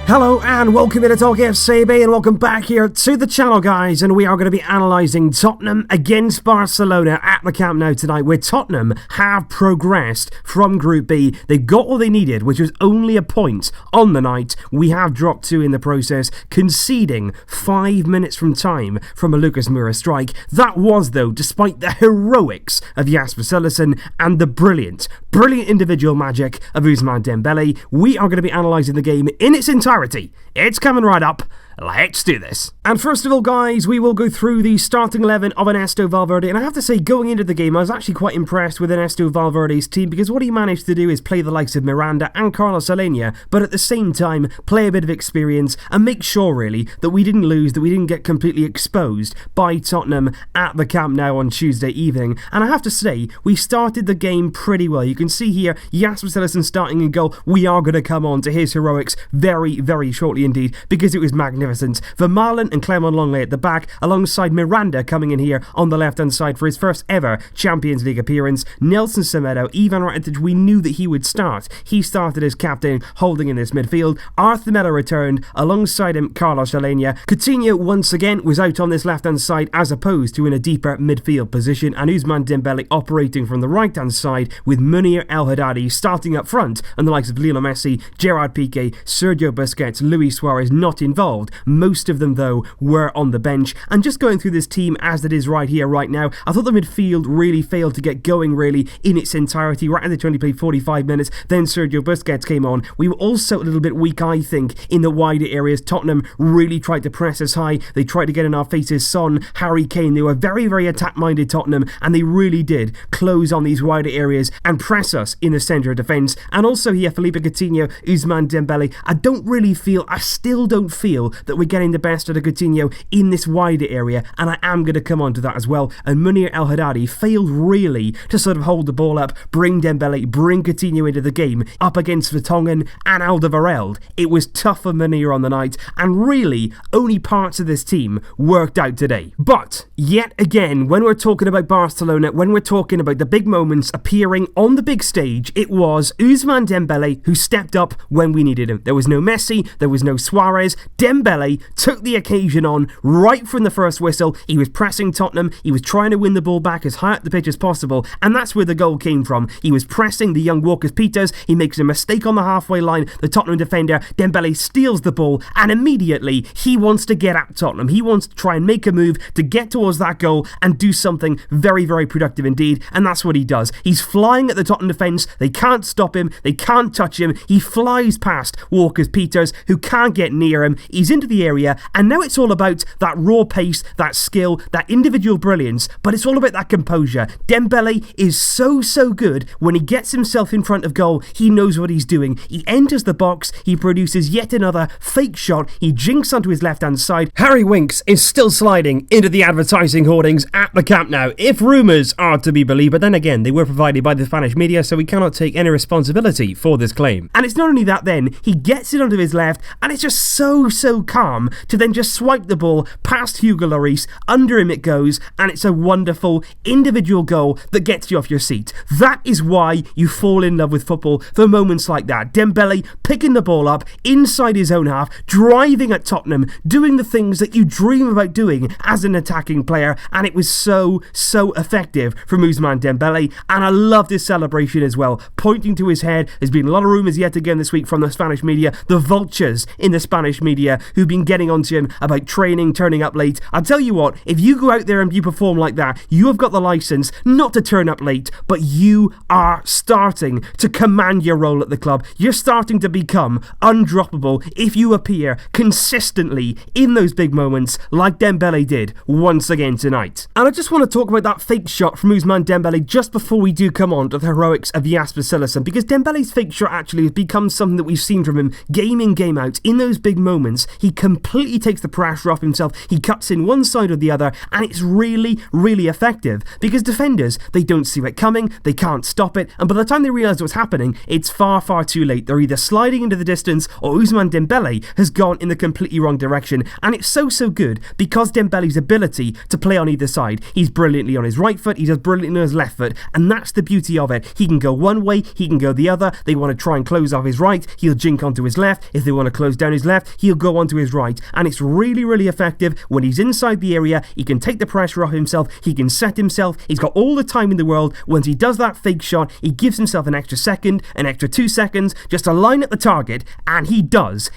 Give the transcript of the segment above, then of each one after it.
Hello and welcome to Talk FCB and welcome back here to the channel, guys, and we are going to be analysing Tottenham against Barcelona at the Camp Nou tonight, where Tottenham have progressed from Group B. They got what they needed, which was only a point on the night. We have dropped 2 in the process, conceding 5 minutes from time from a Lucas Moura strike. That was, though, despite the heroics of Jasper Cillessen and the brilliant individual magic of Ousmane Dembélé. We are going to be analysing the game in its entirety. It's coming right up. Let's do this. And first of all, guys, we will go through the starting 11 of Ernesto Valverde. And I have to say, going into the game, I was actually quite impressed with Ernesto Valverde's team, because what he managed to do is play the likes of Miranda and Carlos Alenia, but at the same time, play a bit of experience and make sure, really, that we didn't lose, that we didn't get completely exposed by Tottenham at the Camp Nou on Tuesday evening. And I have to say, we started the game pretty well. You can see here, Jasper Cillessen starting in goal. We are going to come on to his heroics very, very shortly indeed, because it was magnificent. Vermaelen and Clement Longley at the back, alongside Miranda coming in here on the left-hand side for his first ever Champions League appearance. Nelson Semedo, Ivan Rakitic, we knew that he would start. He started as captain, holding in this midfield. Arthur Melo returned, alongside him Carlos Alenia. Coutinho once again was out on this left-hand side as opposed to in a deeper midfield position, and Ousmane Dembélé operating from the right-hand side with Munir El Haddadi starting up front, and the likes of Lionel Messi, Gerard Piqué, Sergio Busquets, Luis Suarez not involved. Most of them, though, were on the bench. And just going through this team as it is right here, right now, I thought the midfield really failed to get going, really, in its entirety. Rakitic only played 45 minutes, then Sergio Busquets came on. We were also a little bit weak, I think, in the wider areas. Tottenham really tried to press us high. They tried to get in our faces. Son, Harry Kane, they were very, very attack-minded, Tottenham, and they really did close on these wider areas and press us in the centre of defence. And also here, Philippe Coutinho, Ousmane Dembélé. I still don't feel that we're getting the best of the Coutinho in this wider area, and I am going to come on to that as well. And Munir El Haddadi failed really to sort of hold the ball up, bring Dembélé, bring Coutinho into the game, up against Vertonghen and Alderweireld. It was tough for Munir on the night, and really, only parts of this team worked out today. But, yet again, when we're talking about Barcelona, when we're talking about the big moments appearing on the big stage, it was Ousmane Dembélé who stepped up when we needed him. There was no Messi, there was no Suarez. Dembélé took the occasion on right from the first whistle. He was pressing Tottenham. He was trying to win the ball back as high up the pitch as possible, and that's where the goal came from. He was pressing the young Walker-Peters. He makes a mistake on the halfway line. The Tottenham defender, Dembélé, steals the ball, and immediately he wants to get at Tottenham. He wants to try and make a move to get towards that goal and do something very, very productive indeed, and that's what he does. He's flying at the Tottenham defence. They can't stop him. They can't touch him. He flies past Walker-Peters, who can't get near him. He's into the area, and now it's all about that raw pace, that skill, that individual brilliance, but it's all about that composure. Dembélé is so good when he gets himself in front of goal. He knows what he's doing. He enters the box, he produces yet another fake shot, he jinks onto his left-hand side. Harry Winks is still sliding into the advertising hoardings at the Camp Nou, if rumours are to be believed, but then again, they were provided by the Spanish media, so we cannot take any responsibility for this claim. And it's not only that then, he gets it onto his left, and it's just so calm to then just swipe the ball past Hugo Lloris, under him it goes, and it's a wonderful individual goal that gets you off your seat. That is why you fall in love with football, for moments like that. Dembélé picking the ball up inside his own half, driving at Tottenham, doing the things that you dream about doing as an attacking player, and it was so effective from Ousmane Dembélé. And I loved his celebration as well, pointing to his head. There's been a lot of rumours yet again this week from the Spanish media, the vultures in the Spanish media who've been getting onto him about training, turning up late. I'll tell you what, if you go out there and you perform like that, you have got the licence not to turn up late, but you are starting to command your role at the club. You're starting to become undroppable if you appear consistently in those big moments like Dembélé did once again tonight. And I just want to talk about that fake shot from Ousmane Dembélé just before we do come on to the heroics of Jasper Cillessen, because Dembélé's fake shot actually has become something that we've seen from him game in, game out. In those big moments, he he completely takes the pressure off himself, he cuts in one side or the other, and it's really, really effective, because defenders, they don't see it coming, they can't stop it, and by the time they realise what's happening, it's far, far too late. They're either sliding into the distance, or Ousmane Dembélé has gone in the completely wrong direction, and it's so good, because Dembele's ability to play on either side. He's brilliantly on his right foot, he does brilliantly on his left foot, and that's the beauty of it. He can go one way, he can go the other. They want to try and close off his right, he'll jink onto his left. If they want to close down his left, he'll go onto his right, and it's really, really effective. When he's inside the area, he can take the pressure off himself, he can set himself, he's got all the time in the world. Once he does that fake shot, he gives himself an extra second, an extra 2 seconds, just to line at the target, and he does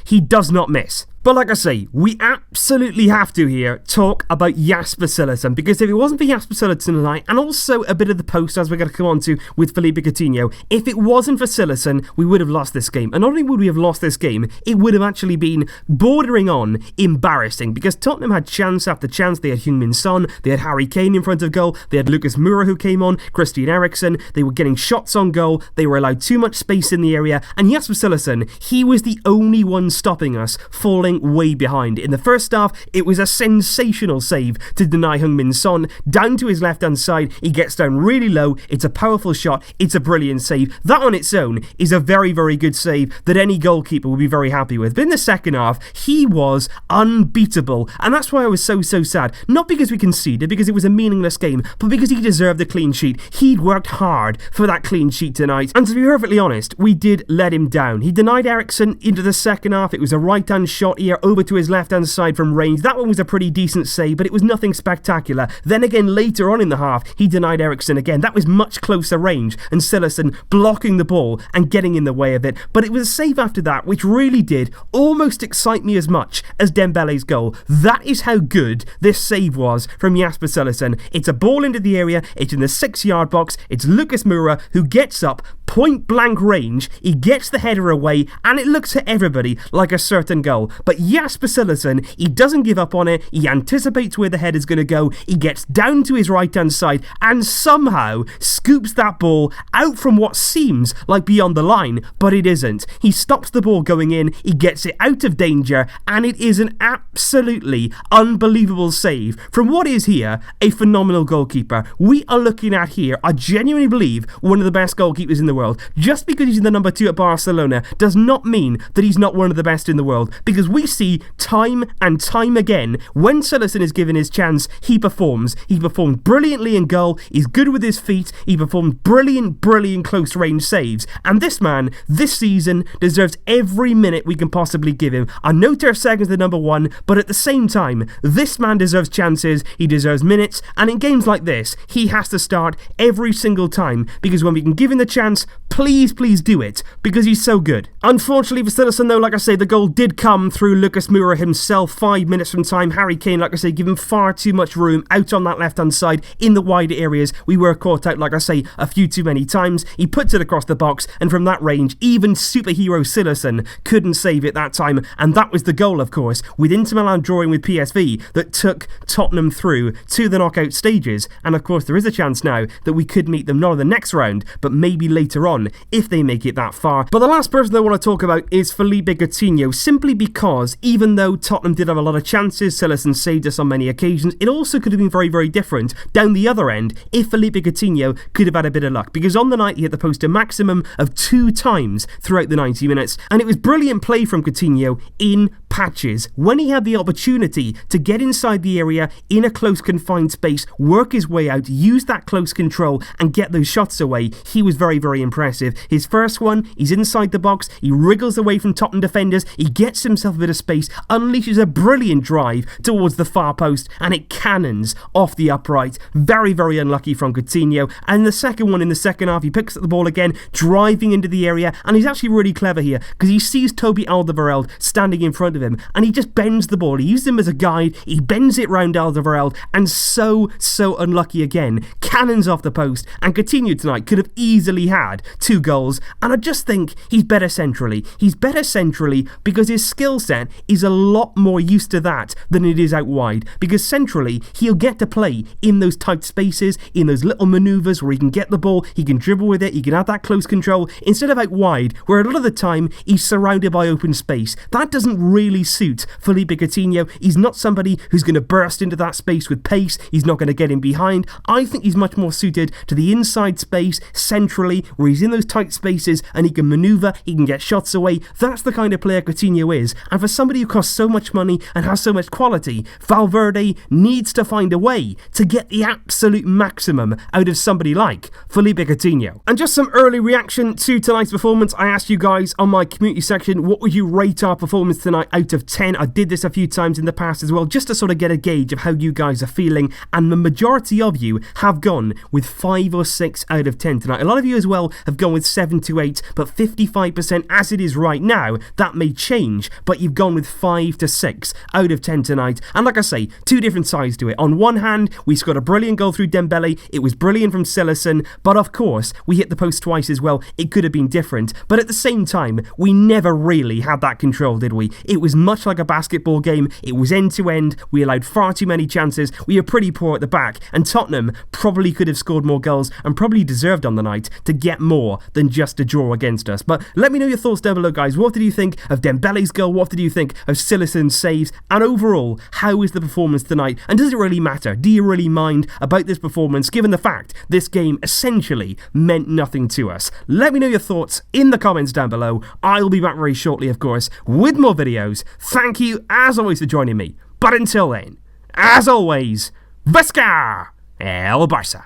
not miss. But like I say, we absolutely have to here talk about Jasper Cillessen, because if it wasn't for Jasper Cillessen tonight, and also a bit of the post as we're going to come on to with Philippe Coutinho, if it wasn't for Cillessen, we would have lost this game. And not only would we have lost this game, it would have actually been bordering on embarrassing, because Tottenham had chance after chance. They had Heung-min Son, they had Harry Kane in front of goal, they had Lucas Moura who came on, Christian Eriksen, they were getting shots on goal, they were allowed too much space in the area, and Jasper Cillessen, he was the only one stopping us falling way behind. In the first half, it was a sensational save to deny Heung-min Son down to his left-hand side. He gets down really low, it's a powerful shot, it's a brilliant save. That on its own is a very, very good save that any goalkeeper will be very happy with. But in the second half, he was unbeatable, and that's why I was so sad. Not because we conceded, because it was a meaningless game, but because he deserved a clean sheet. He'd worked hard for that clean sheet tonight, and to be perfectly honest, we did let him down. He denied Eriksen into the second half. It was a right-hand shot here over to his left-hand side from range. That one was a pretty decent save, but it was nothing spectacular. Then again, later on in the half, he denied Eriksen again. That was much closer range, and Cillessen blocking the ball and getting in the way of it. But it was a save after that, which really did almost excite me as much as Dembele's goal. That is how good this save was from Jasper Cillessen. It's a ball into the area, it's in the 6-yard box, it's Lucas Moura who gets up, point blank range, he gets the header away, and it looks to everybody like a certain goal. But Jasper Cillessen, he doesn't give up on it, he anticipates where the head is going to go, he gets down to his right hand side and somehow scoops that ball out from what seems like beyond the line, but it isn't. He stops the ball going in, he gets it out of danger, and it is an absolutely unbelievable save from what is here a phenomenal goalkeeper. We are looking at here, I genuinely believe, one of the best goalkeepers in the world. Just because he's the number 2 at Barcelona does not mean that he's not one of the best in the world, because we see time and time again when Cillessen is given his chance, he performs. He performed brilliantly in goal, he's good with his feet, he performed brilliant close range saves, and this man this season deserves every minute we can possibly give him. I know Ter Stegen's the number 1, but at the same time, this man deserves chances, he deserves minutes, and in games like this, he has to start every single time, because when we can give him the chance, please do it, because he's so good. Unfortunately for Cillessen though, like I say, the goal did come through Lucas Moura himself. 5 minutes from time, Harry Kane, like I say, given far too much room out on that left-hand side in the wider areas. We were caught out, like I say, a few too many times. He puts it across the box, and from that range, even superhero Cillessen couldn't save it that time, and that was the goal, of course, with Inter Milan drawing with PSV, that took Tottenham through to the knockout stages. And of course, there is a chance now that we could meet them not in the next round, but maybe later on, if they make it that far. But the last person I want to talk about is Philippe Coutinho, simply because even though Tottenham did have a lot of chances, Cillessen saved us on many occasions, it also could have been very different down the other end if Philippe Coutinho could have had a bit of luck, because on the night he hit the post a maximum of 2 times throughout the 90 minutes, and it was brilliant play from Coutinho in patches. When he had the opportunity to get inside the area in a close confined space, work his way out, use that close control and get those shots away, he was very impressive. His first one, he's inside the box, he wriggles away from Tottenham defenders, he gets himself a bit of space, unleashes a brilliant drive towards the far post, and it cannons off the upright. Very unlucky from Coutinho. And the second one in the second half, he picks up the ball again, driving into the area, and he's actually really clever here, because he sees Toby Alderweireld standing in front of him, and he just bends the ball. He uses him as a guide, he bends it round Alderweireld, and so unlucky again, cannons off the post, and Coutinho tonight could have easily had 2 goals, and I just think he's better centrally. He's better centrally because his skill set is a lot more used to that than it is out wide, because centrally he'll get to play in those tight spaces, in those little manoeuvres where he can get the ball, he can dribble with it, he can have that close control, instead of out wide where a lot of the time he's surrounded by open space. That doesn't really really suit Felipe Coutinho. He's not somebody who's going to burst into that space with pace. He's not going to get in behind. I think he's much more suited to the inside space, centrally, where he's in those tight spaces and he can manoeuvre, he can get shots away. That's the kind of player Coutinho is. And for somebody who costs so much money and has so much quality, Valverde needs to find a way to get the absolute maximum out of somebody like Felipe Coutinho. And just some early reaction to tonight's performance. I asked you guys on my community section, what would you rate our performance tonight out of 10? I did this a few times in the past as well, just to sort of get a gauge of how you guys are feeling, and the majority of you have gone with 5 or 6 out of 10 tonight. A lot of you as well have gone with 7 to 8, but 55% as it is right now, that may change, but you've gone with 5 to 6 out of 10 tonight. And like I say, two different sides to it. On one hand, we scored a brilliant goal through Dembélé. It was brilliant from Cillessen, but of course, we hit the post twice as well. It could have been different, but at the same time, we never really had that control, did we? It was much like a basketball game. It was end to end. We allowed far too many chances. We were pretty poor at the back, and Tottenham probably could have scored more goals and probably deserved on the night to get more than just a draw against us. But let me know your thoughts down below, guys. What did you think of Dembele's goal? What did you think of Cillessen's saves? And overall, how was the performance tonight? And does it really matter? Do you really mind about this performance, given the fact this game essentially meant nothing to us? Let me know your thoughts in the comments down below. I'll be back very shortly, of course, with more videos. Thank you, as always, for joining me. But until then, as always, Visca El Barça.